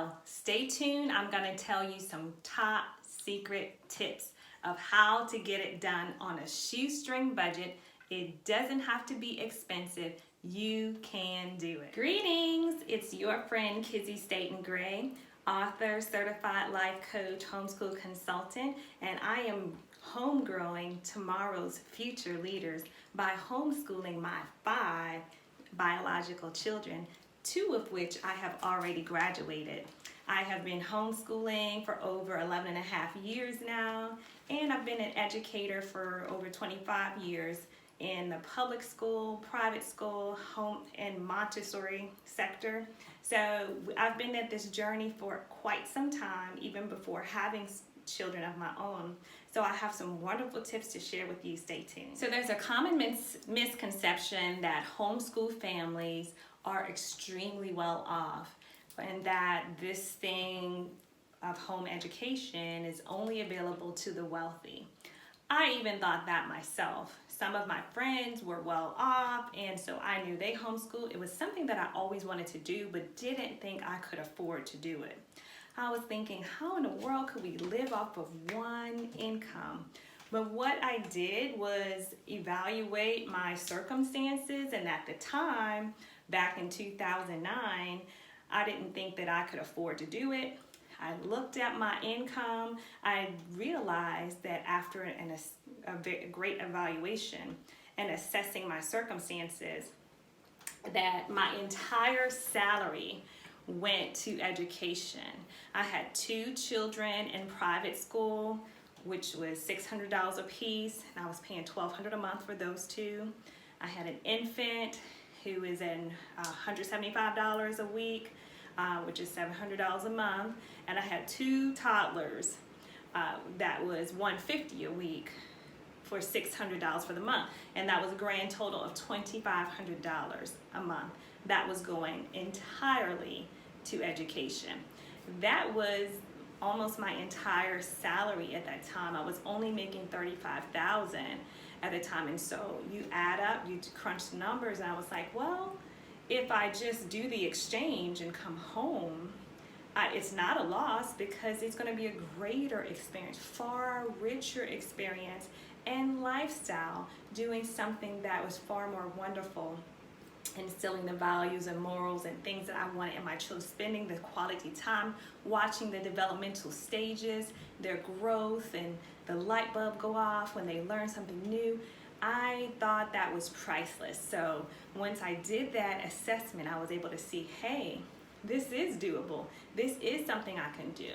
Well, stay tuned. I'm going to tell you some top secret tips of how to get it done on a shoestring budget. It doesn't have to be expensive. You can do it. Greetings. It's your friend Kizzy Staten Gray, author, certified life coach, homeschool consultant, and I am homegrowing tomorrow's future leaders by homeschooling my 5 biological children, 2 of which I have already graduated. I have been homeschooling for over 11 and a half years now, and I've been an educator for over 25 years in the public school, private school, home, and Montessori sector. So I've been at this journey for quite some time, even before having children of my own. So I have some wonderful tips to share with you. Stay tuned. So there's a common misconception that homeschool families are extremely well off, and that this thing of home education is only available to the wealthy. I even thought that myself. Some of my friends were well off, and so I knew they homeschooled. It was something that I always wanted to do, but didn't think I could afford to do it. I was thinking, how in the world could we live off of one income? But what I did was evaluate my circumstances, and at the time, back in 2009, I didn't think that I could afford to do it. I looked at my income. I realized that after a great evaluation and assessing my circumstances, that my entire salary went to education. I had 2 children in private school, which was $600 a piece, and I was paying $1,200 a month for those 2. I had an infant who is in $175 a week, which is $700 a month, and I had 2 toddlers that was $150 a week for $600 for the month, and that was a grand total of $2,500 a month. That was going entirely to education. That was almost my entire salary at that time. I was only making $35,000 at the time, and so you add up, you crunch the numbers, and I was like, well, if I just do the exchange and come home, it's not a loss, because it's going to be a greater experience, far richer experience and lifestyle, doing something that was far more wonderful, instilling the values and morals and things that I wanted in my children, spending the quality time, watching the developmental stages, their growth, and the light bulb go off when they learn something new. I thought that was priceless. So once I did that assessment, I was able to see, hey, this is doable. This is something I can do.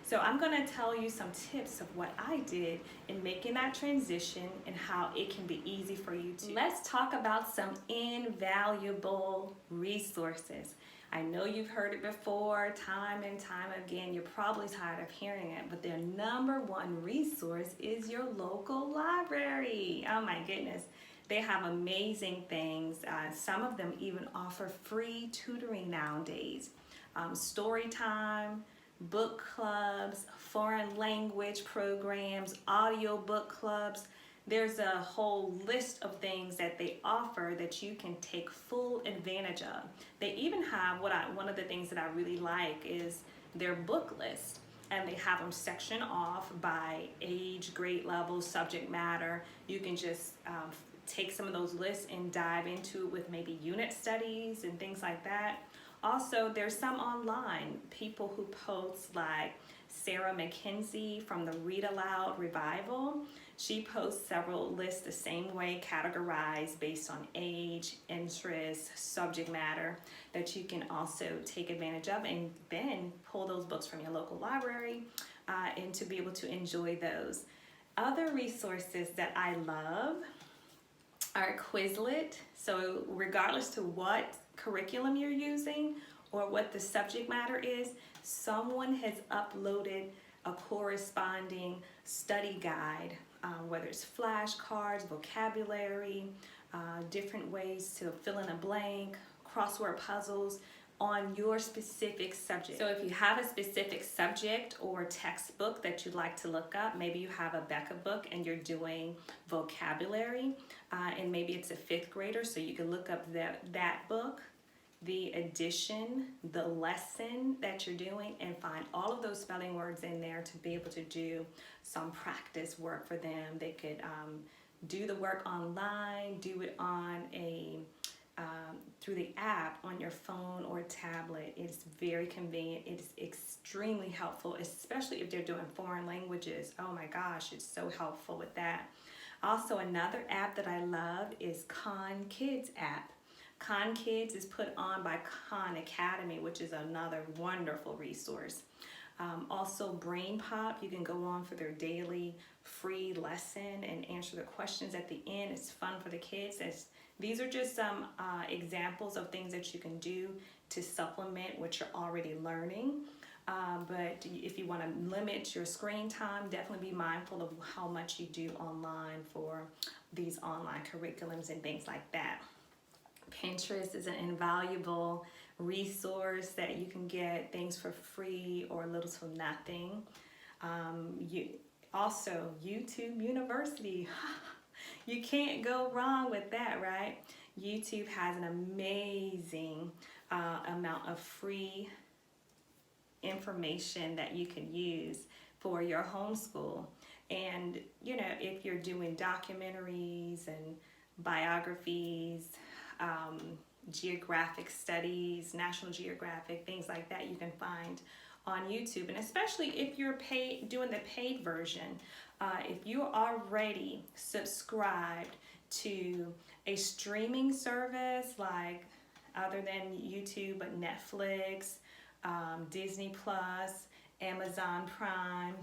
So I'm going to tell you some tips of what I did in making that transition and how it can be easy for you too. Let's talk about some invaluable resources. I know you've heard it before, time and time again. You're probably tired of hearing it, but their #1 resource is your local library. Oh my goodness. They have amazing things. Some of them even offer free tutoring nowadays. Story time, book clubs, foreign language programs, audio book clubs. There's a whole list of things that they offer that you can take full advantage of. They even have one of the things that I really like is their book list, and they have them sectioned off by age, grade level, subject matter. You can just take some of those lists and dive into it with maybe unit studies and things like that. Also, there's some online people who post, like Sarah McKenzie from the Read Aloud Revival. She posts several lists the same way, categorized based on age, interest, subject matter, that you can also take advantage of, and then pull those books from your local library and to be able to enjoy those. Other resources that I love are Quizlet. So regardless to what curriculum you're using or what the subject matter is, someone has uploaded a corresponding study guide, whether it's flashcards, vocabulary, different ways to fill in a blank, crossword puzzles on your specific subject. So if you have a specific subject or textbook that you'd like to look up, maybe you have a Becca book and you're doing vocabulary, and maybe it's a 5th grader, so you can look up that book. the addition, the lesson that you're doing, and find all of those spelling words in there to be able to do some practice work for them. They could do the work online, do it on a through the app on your phone or tablet. It's very convenient. It is extremely helpful, especially if they're doing foreign languages. Oh my gosh, it's so helpful with that. Also, another app that I love is Khan Kids app. Khan Kids is put on by Khan Academy, which is another wonderful resource. Also, Brain Pop, you can go on for their daily free lesson and answer the questions at the end. It's fun for the kids. These are just some examples of things that you can do to supplement what you're already learning. But if you want to limit your screen time, definitely be mindful of how much you do online for these online curriculums and things like that. Pinterest is an invaluable resource that you can get things for free or little to nothing. Also, YouTube University. You can't go wrong with that, right? YouTube has an amazing amount of free information that you can use for your homeschool. And you know, if you're doing documentaries and biographies, geographic studies, National Geographic, things like that, you can find on YouTube. And especially if you're doing the paid version, if you're already subscribed to a streaming service like other than YouTube, but Netflix, Disney Plus, Amazon Prime,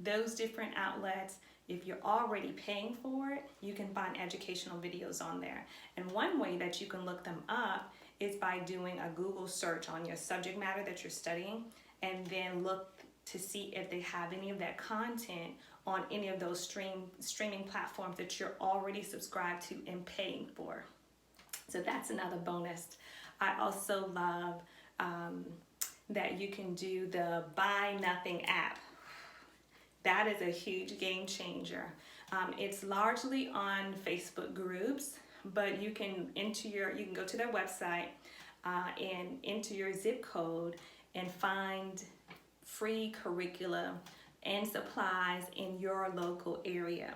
those different outlets, if you're already paying for it, you can find educational videos on there. And one way that you can look them up is by doing a Google search on your subject matter that you're studying, and then look to see if they have any of that content on any of those streaming platforms that you're already subscribed to and paying for. So that's another bonus. I also love that you can do the Buy Nothing app. That is a huge game changer. It's largely on Facebook groups, but you can go to their website and enter your zip code and find free curricula and supplies in your local area.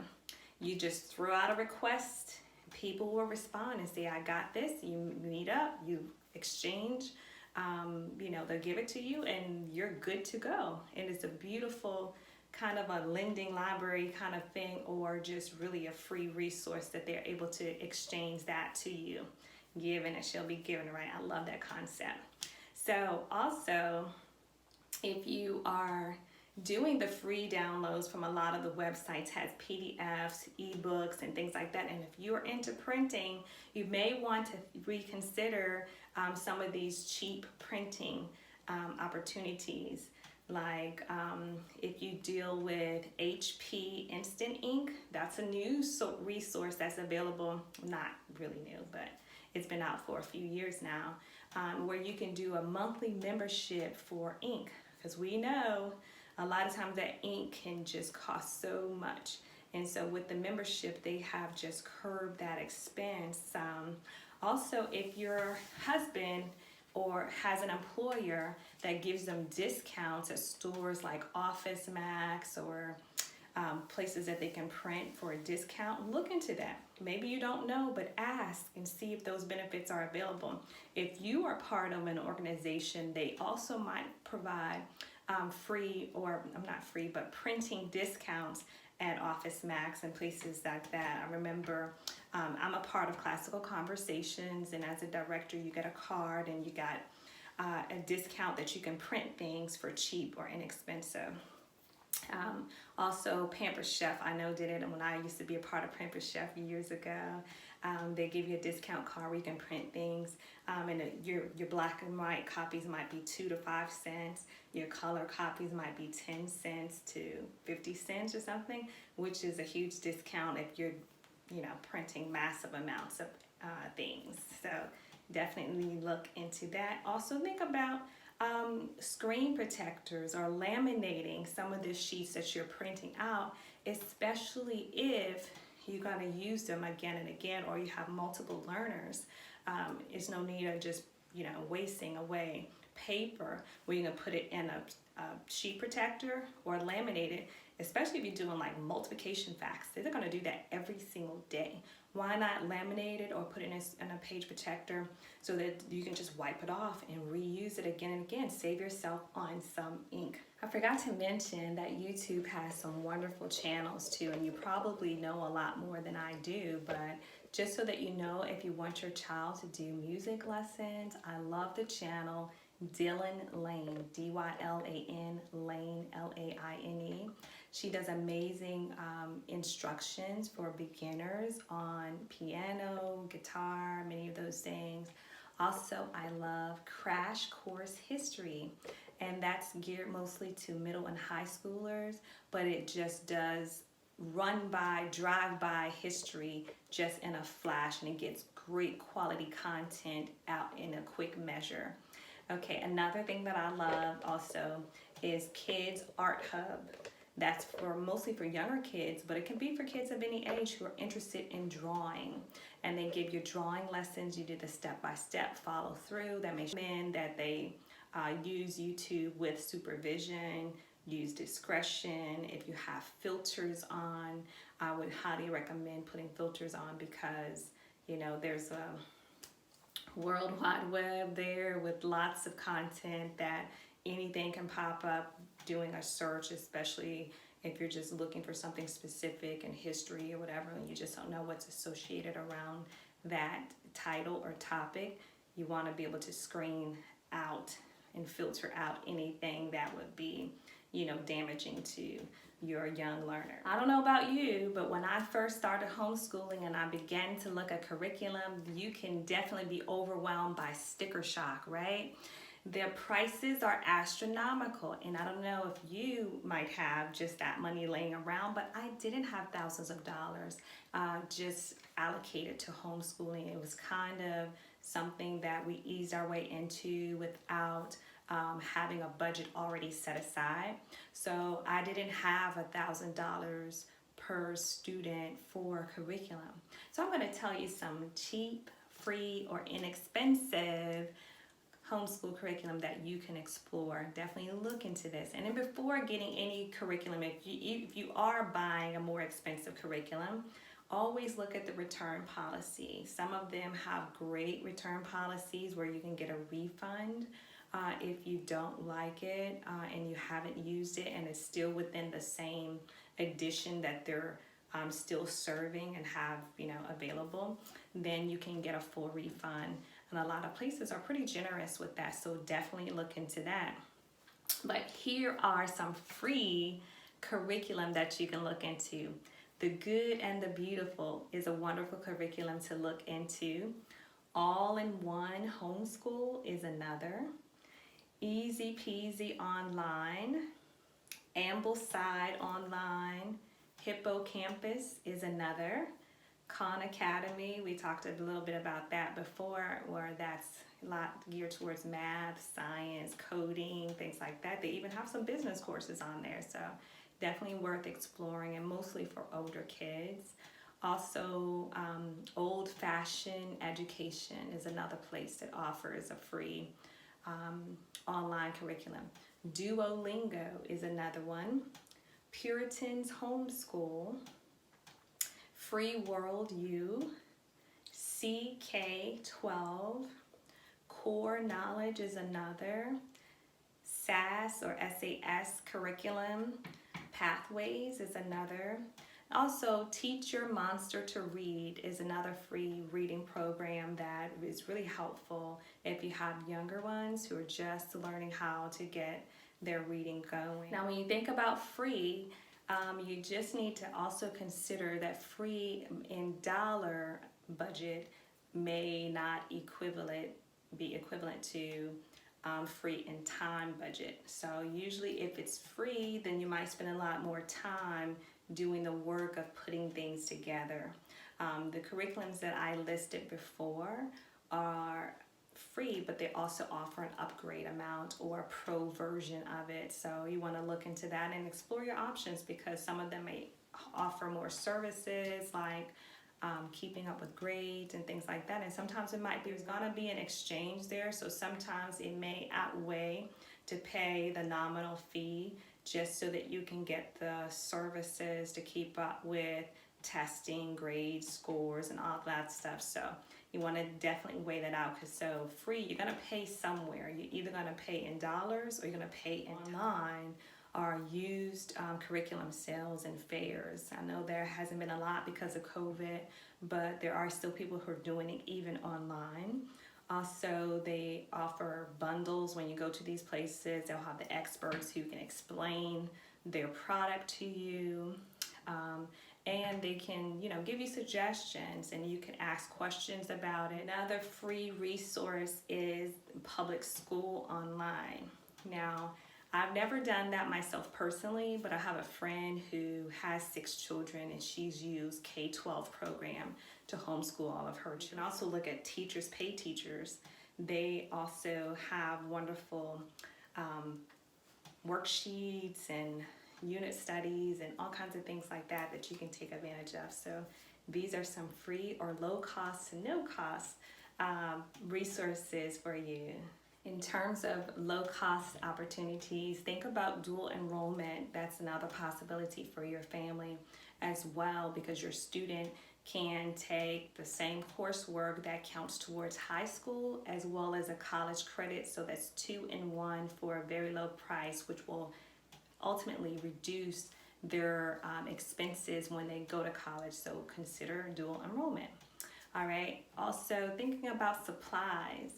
You just throw out a request, people will respond and say, I got this. You meet up, you exchange, they'll give it to you and you're good to go. And it's a beautiful kind of a lending library kind of thing, or just really a free resource that they're able to exchange that to you. Given and shall be given, right? I love that concept. So also, if you are doing the free downloads from a lot of the websites, has PDFs, ebooks, and things like that, and if you are into printing, you may want to reconsider some of these cheap printing opportunities. Like if you deal with HP Instant Ink, that's a new resource that's available, not really new, but it's been out for a few years now, where you can do a monthly membership for ink, because we know a lot of times that ink can just cost so much. And so with the membership, they have just curbed that expense. Also, if your husband or has an employer that gives them discounts at stores like Office Max or places that they can print for a discount, look into that. Maybe you don't know, but ask and see if those benefits are available. If you are part of an organization, they also might provide free, or not free, but printing discounts at Office Max and places like that. I remember I'm a part of Classical Conversations, and as a director, you get a card and you got a discount that you can print things for cheap or inexpensive. Also, Pampered Chef, I know did it when I used to be a part of Pampered Chef years ago. They give you a discount card where you can print things, and your black and white copies might be 2 to 5 cents. Your color copies might be 10 cents to 50 cents or something, which is a huge discount if you're, printing massive amounts of things. So definitely look into that. Also think about screen protectors or laminating some of the sheets that you're printing out, especially if you're going to use them again and again, or you have multiple learners. it's no need of just, wasting away paper where you can put it in a sheet protector or laminate it, especially if you're doing like multiplication facts. They're going to do that every single day. Why not laminate it or put it in a page protector so that you can just wipe it off and reuse it again and again. Save yourself on some ink. I forgot to mention that YouTube has some wonderful channels too, and you probably know a lot more than I do, but just so that you know, if you want your child to do music lessons, I love the channel Dylan Lane, D-Y-L-A-N, Lane, L-A-I-N-E. She does amazing instructions for beginners on piano, guitar, many of those things. Also, I love Crash Course History, and that's geared mostly to middle and high schoolers, but it just does drive-by history just in a flash, and it gets great quality content out in a quick measure. Okay, another thing that I love also is Kids Art Hub. That's mostly for younger kids, but it can be for kids of any age who are interested in drawing. And they give you drawing lessons. You do the step-by-step follow through. That makes sure that they use YouTube with supervision, use discretion. If you have filters on, I would highly recommend putting filters on because, there's a World Wide Web there with lots of content that anything can pop up doing a search, especially if you're just looking for something specific in history or whatever, and you just don't know what's associated around that title or topic. You want to be able to screen out and filter out anything that would be, damaging to your young learner. I don't know about you, but when I first started homeschooling and I began to look at curriculum, you can definitely be overwhelmed by sticker shock, right? Their prices are astronomical, and I don't know if you might have just that money laying around, but I didn't have thousands of dollars just allocated to homeschooling. It was kind of something that we eased our way into without having a budget already set aside. So I didn't have $1,000 per student for curriculum. So I'm going to tell you some cheap, free, or inexpensive homeschool curriculum that you can explore. Definitely look into this. And then before getting any curriculum, if you are buying a more expensive curriculum, always look at the return policy. Some of them have great return policies where you can get a refund if you don't like it and you haven't used it and it's still within the same edition that they're still serving and have available, then you can get a full refund. And a lot of places are pretty generous with that, so definitely look into that. But here are some free curriculum that you can look into. The Good and the Beautiful is a wonderful curriculum to look into. All-in-One Homeschool is another. Easy Peasy Online. Ambleside Online. Hippocampus is another. Khan Academy, we talked a little bit about that before, where that's a lot geared towards math, science, coding, things like that. They even have some business courses on there, so definitely worth exploring, and mostly for older kids. Also, Old Fashioned Education is another place that offers a free online curriculum. Duolingo is another one. Puritan's Homeschool. Free World U, CK12, Core Knowledge is another, SAS or SAS curriculum, Pathways is another. Also, Teach Your Monster to Read is another free reading program that is really helpful if you have younger ones who are just learning how to get their reading going. Now, when you think about free, you just need to also consider that free in dollar budget may not be equivalent to free in time budget. So usually if it's free, then you might spend a lot more time doing the work of putting things together. The curriculums that I listed before are free, but they also offer an upgrade amount or a pro version of it. So you want to look into that and explore your options, because some of them may offer more services like keeping up with grades and things like that. And sometimes there's gonna be an exchange there, so sometimes it may outweigh to pay the nominal fee just so that you can get the services to keep up with testing, grades, scores, and all that stuff. So you want to definitely weigh that out, because so free, you're going to pay somewhere. You're either going to pay in dollars or you're going to pay online, or used curriculum sales and fairs. I know there hasn't been a lot because of COVID, but there are still people who are doing it even online. Also, they offer bundles when you go to these places. They'll have the experts who can explain their product to you. And they can, give you suggestions, and you can ask questions about it. Another free resource is Public School Online. Now, I've never done that myself personally, but I have a friend who has 6 children, and she's used K-12 program to homeschool all of her children. You can also look at Teachers Pay Teachers. They also have wonderful worksheets and unit studies and all kinds of things like that that you can take advantage of. So these are some free or low cost to no cost resources for you. In terms of low cost opportunities, think about dual enrollment. That's another possibility for your family as well, because your student can take the same coursework that counts towards high school as well as a college credit. So that's 2 in 1 for a very low price, which will ultimately reduce their expenses when they go to college. So consider dual enrollment. All right. Also, thinking about supplies.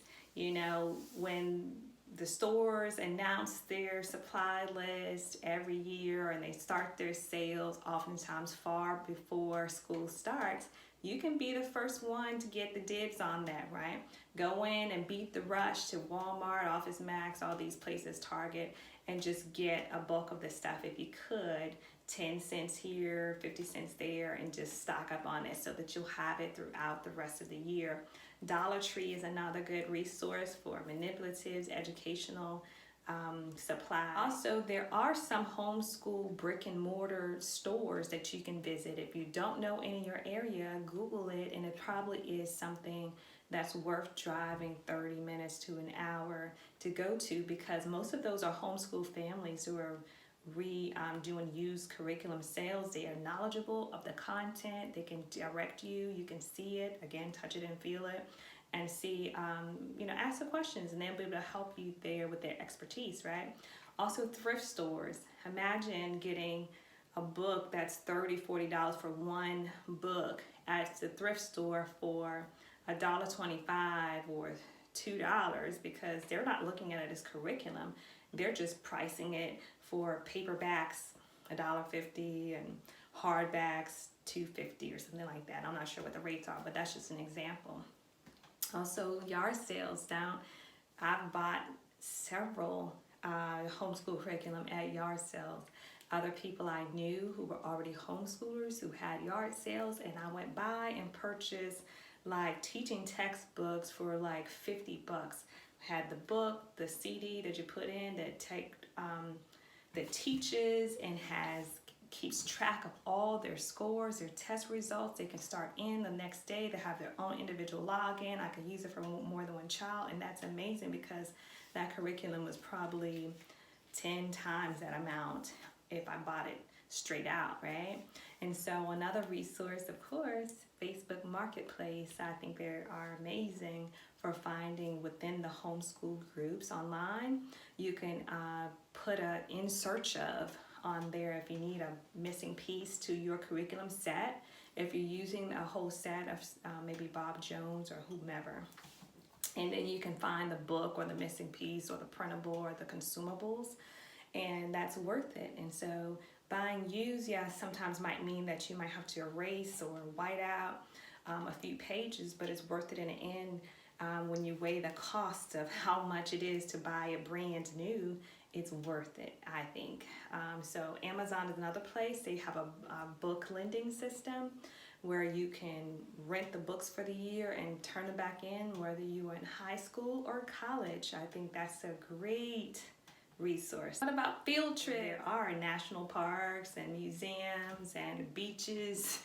When the stores announce their supply list every year and they start their sales oftentimes far before school starts, you can be the first one to get the dibs on that, right? Go in and beat the rush to Walmart, Office Max, all these places, Target, and just get a bulk of the stuff if you could, 10 cents here, 50 cents there, and just stock up on it so that you'll have it throughout the rest of the year. Dollar Tree is another good resource for manipulatives, educational supplies. Also, there are some homeschool brick and mortar stores that you can visit. If you don't know any in your area, Google it, and it probably is something that's worth driving 30 minutes to an hour to go to, because most of those are homeschool families who are doing used curriculum sales. They are knowledgeable of the content. They can direct you. You can see it, again, touch it and feel it, and see, ask the questions, and they'll be able to help you there with their expertise, right? Also, thrift stores. Imagine getting a book that's $30, $40 for one book at the thrift store for $1.25 or $2, because they're not looking at it as curriculum. They're just pricing it for paperbacks $1.50 and hardbacks $2.50 or something like that. I'm not sure what the rates are, but that's just an example. Also, yard sales down. I've bought several homeschool curriculum at yard sales. Other people I knew who were already homeschoolers who had yard sales, and I went by and purchased like teaching textbooks for like $50. Had the book, the CD that you put in that teaches and keeps track of all their scores, their test results. They can start in the next day. They have their own individual login. I could use it for more than one child, and that's amazing because that curriculum was probably 10 times that amount if I bought it straight out, right? And so another resource, of course, Facebook Marketplace. I think they are amazing for finding within the homeschool groups online. You can put a in search of on there if you need a missing piece to your curriculum set. If you're using a whole set of maybe Bob Jones or whomever. And then you can find the book or the missing piece or the printable or the consumables, and that's worth it. And so buying used, sometimes might mean that you might have to erase or white out a few pages, but it's worth it in the end. When you weigh the cost of how much it is to buy a brand new, it's worth it, I think. So Amazon is another place. They have a book lending system where you can rent the books for the year and turn them back in, whether you were in high school or college. I think that's a great resource. What about field trips? There are national parks and museums and beaches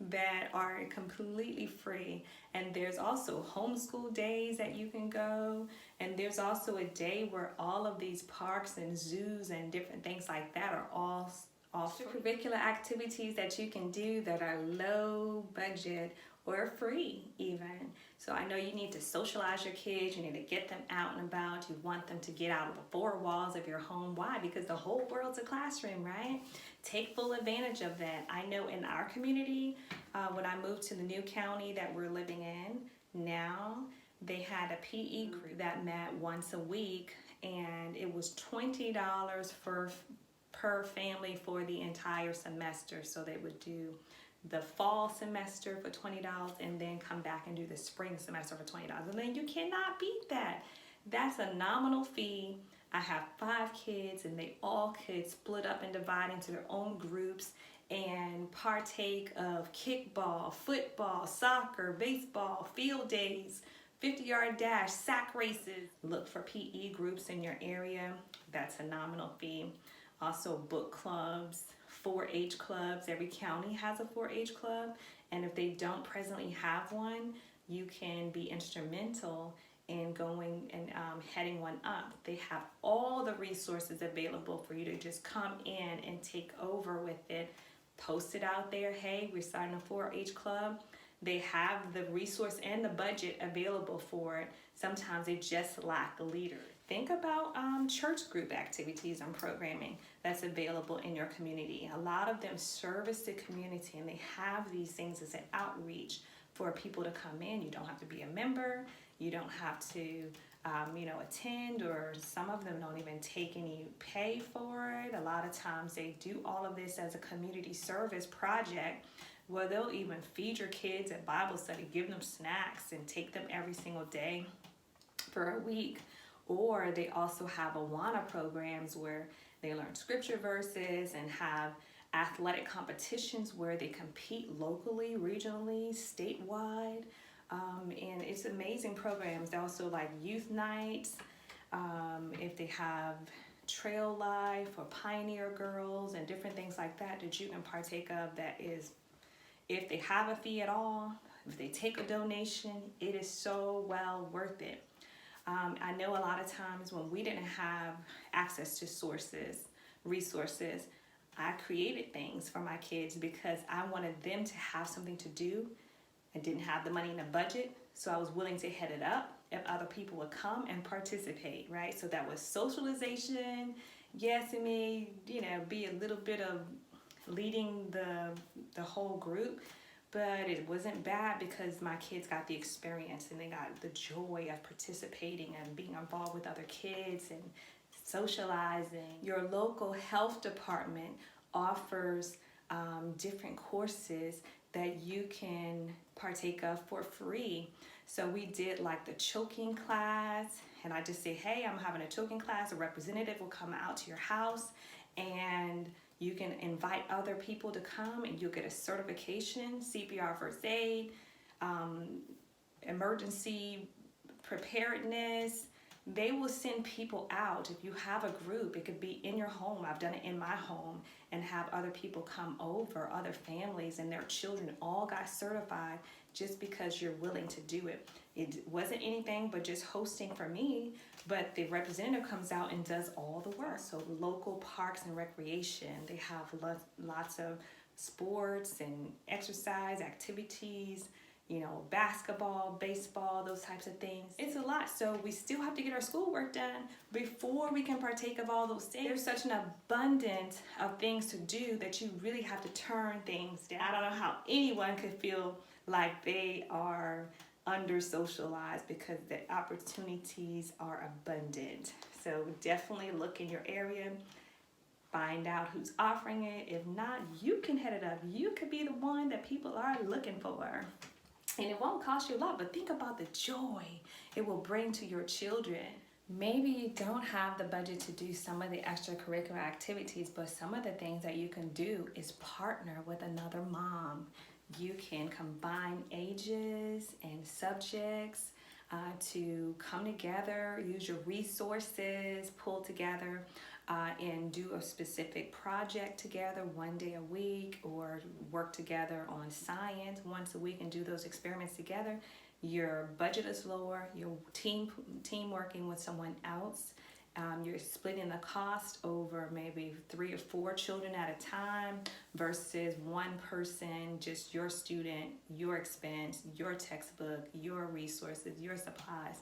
that are completely free. And there's also homeschool days that you can go. And there's also a day where all of these parks and zoos and different things like that are all curricular activities that you can do that are low budget or free even. So I know you need to socialize your kids, you need to get them out and about, you want them to get out of the four walls of your home. Why? Because the whole world's a classroom, right? Take full advantage of that. I know in our community, when I moved to the new county that we're living in now, they had a PE group that met once a week, and it was $20 per family for the entire semester. So they would do the fall semester for $20 and then come back and do the spring semester for $20. And then you cannot beat that. That's a nominal fee. I have 5 kids and they all could split up and divide into their own groups and partake of kickball, football, soccer, baseball, field days, 50-yard dash, sack races. Look for PE groups in your area. That's a nominal fee. Also book clubs, 4-H clubs. Every county has a 4-H club, and if they don't presently have one, you can be instrumental in going and heading one up. They have all the resources available for you to just come in and take over with it. Post it out there, hey, we're starting a 4-H club. They have the resource and the budget available for it. Sometimes they just lack a leader. Think about church group activities and programming that's available in your community. A lot of them service the community, and they have these things as an outreach for people to come in. You don't have to be a member. You don't have to attend, or some of them don't even take any pay for it. A lot of times they do all of this as a community service project, where they'll even feed your kids at Bible study, give them snacks, and take them every single day for a week. Or they also have Awana programs where they learn scripture verses and have athletic competitions where they compete locally, regionally, statewide. And it's amazing programs. They also like youth nights. If they have trail life or pioneer girls and different things like that that you can partake of, that is, if they have a fee at all, if they take a donation, it is so well worth it. I know a lot of times when we didn't have access to resources, I created things for my kids because I wanted them to have something to do. I didn't have the money in the budget, so I was willing to head it up if other people would come and participate, right? So that was socialization. Yes, it may, be a little bit of leading the whole group, but it wasn't bad because my kids got the experience and they got the joy of participating and being involved with other kids and socializing. Your local health department offers different courses that you can partake of for free. So we did like the choking class, and I just say, hey, I'm having a choking class. A representative will come out to your house, and you can invite other people to come, and you'll get a certification, CPR first aid, emergency preparedness. They will send people out. If you have a group, it could be in your home. I've done it in my home, and have other people come over, other families and their children all got certified just because you're willing to do it. It wasn't anything but just hosting for me, but the representative comes out and does all the work. So local parks and recreation, they have lots of sports and exercise activities, basketball, baseball, those types of things. It's a lot, so we still have to get our schoolwork done before we can partake of all those things. There's such an abundance of things to do that you really have to turn things down. I don't know how anyone could feel like they are under-socialized because the opportunities are abundant. So definitely look in your area, find out who's offering it. If not, you can head it up. You could be the one that people are looking for. And it won't cost you a lot, but think about the joy it will bring to your children. Maybe you don't have the budget to do some of the extracurricular activities, but some of the things that you can do is partner with another mom. You can combine ages and subjects. to come together, use your resources, pull together, and do a specific project together one day a week, or work together on science once a week and do those experiments together. Your budget is lower, your team working with someone else. You're splitting the cost over maybe 3 or 4 children at a time versus one person, just your student, your expense, your textbook, your resources, your supplies.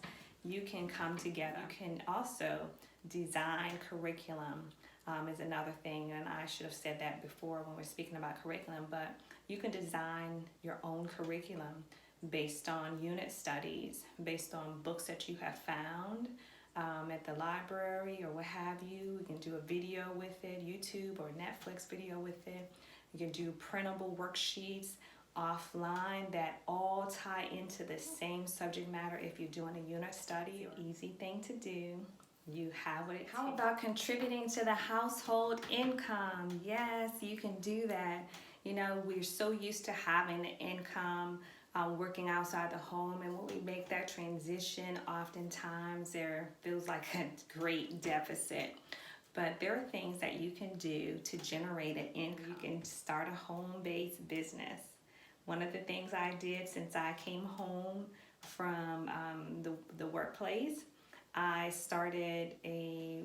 You can come together. You can also design curriculum is another thing, and I should have said that before when we're speaking about curriculum, but you can design your own curriculum based on unit studies, based on books that you have found at the library or what have you. You can do a video with it, YouTube or Netflix video with it. You can do printable worksheets offline that all tie into the same subject matter if you're doing a unit study. Easy thing to do. You have what it takes. How about contributing to the household income? Yes, you can do that. You know, we're so used to having an income working outside the home, and when we make that transition, oftentimes there feels like a great deficit. But there are things that you can do to generate an income. You can start a home-based business. One of the things I did since I came home from the workplace, I started a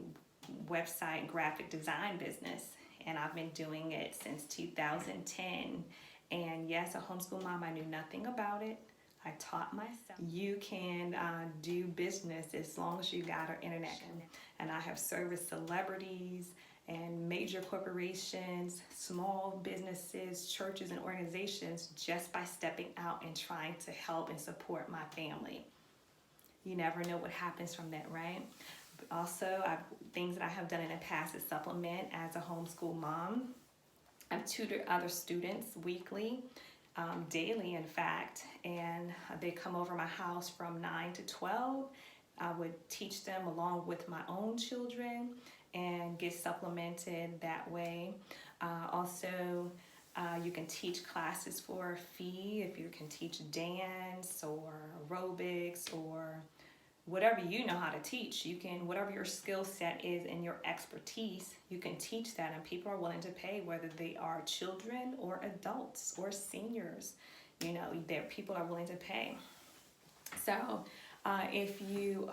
website graphic design business, and I've been doing it since 2010. And yes, a homeschool mom, I knew nothing about it. I taught myself. You can do business as long as you got an internet. And I have serviced celebrities and major corporations, small businesses, churches, and organizations just by stepping out and trying to help and support my family. You never know what happens from that, right? Also, things that I have done in the past is supplement as a homeschool mom. I've tutored other students weekly, daily in fact, and they come over my house from 9 to 12. I would teach them along with my own children and get supplemented that way. Also, you can teach classes for a fee if you can teach dance or aerobics or whatever you know how to teach. You can, whatever your skill set is and your expertise, you can teach that, and people are willing to pay, whether they are children or adults or seniors. You know, people are willing to pay. So if you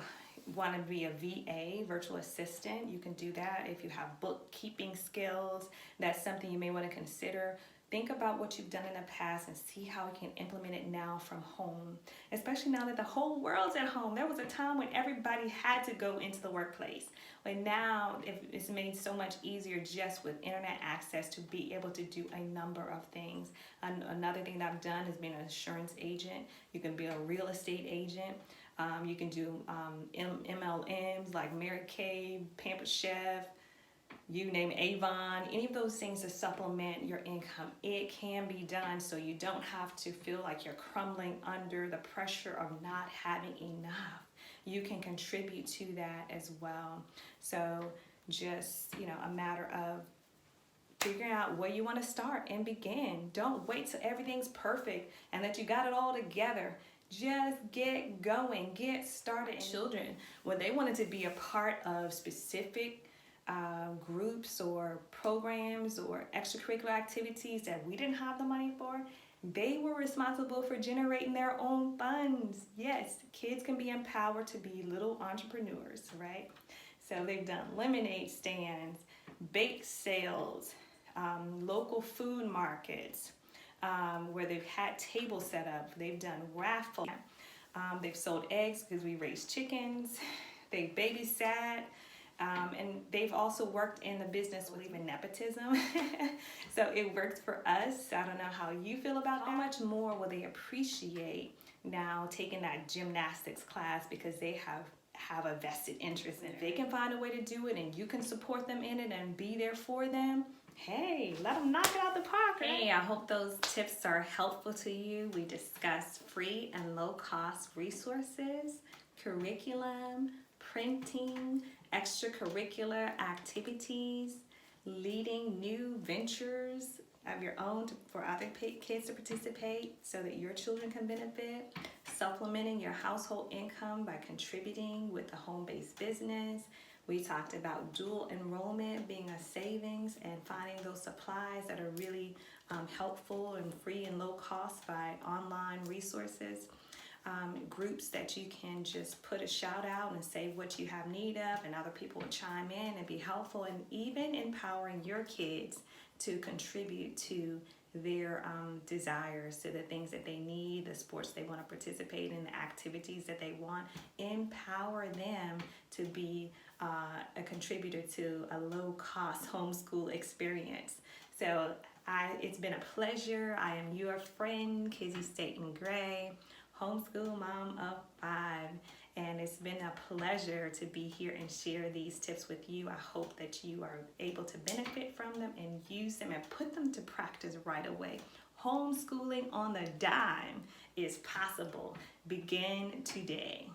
want to be a VA, virtual assistant, you can do that. If you have bookkeeping skills, that's something you may want to consider. Think about what you've done in the past and see how you can implement it now from home, especially now that the whole world's at home. There was a time when everybody had to go into the workplace, but now it's made so much easier just with internet access to be able to do a number of things. Another thing that I've done is being an insurance agent. You can be a real estate agent. You can do MLMs like Mary Kay, Pampered Chef, you name Avon, any of those things to supplement your income. It can be done, so you don't have to feel like you're crumbling under the pressure of not having enough. You can contribute to that as well. So just, a matter of figuring out where you want to start and begin. Don't wait till everything's perfect and that you got it all together. Just get going, get started. Children, when they wanted to be a part of specific groups or programs or extracurricular activities that we didn't have the money for, they were responsible for generating their own funds. Yes, kids can be empowered to be little entrepreneurs, right? So they've done lemonade stands, bake sales, local food markets, where they've had tables set up. They've done raffles. They've sold eggs because we raised chickens. They babysat. And they've also worked in the business with even nepotism. So it works for us. I don't know how you feel about that. How much more will they appreciate now taking that gymnastics class because they have a vested interest in it. If they can find a way to do it and you can support them in it and be there for them, hey, let them knock it out the park. Right? Hey, I hope those tips are helpful to you. We discussed free and low-cost resources, curriculum, printing, extracurricular activities, leading new ventures of your own for other kids to participate so that your children can benefit, supplementing your household income by contributing with a home-based business. We talked about dual enrollment being a savings and finding those supplies that are really helpful and free and low cost by online resources. Groups that you can just put a shout out and say what you have need of, and other people will chime in and be helpful, and even empowering your kids to contribute to their desires, to the things that they need, the sports they want to participate in, the activities that they want. Empower them to be a contributor to a low-cost homeschool experience. So it's been a pleasure. I am your friend, Kizzy Staten Gray, homeschool mom of 5, and it's been a pleasure to be here and share these tips with you. I hope that you are able to benefit from them and use them and put them to practice right away. Homeschooling on the dime is possible. Begin today.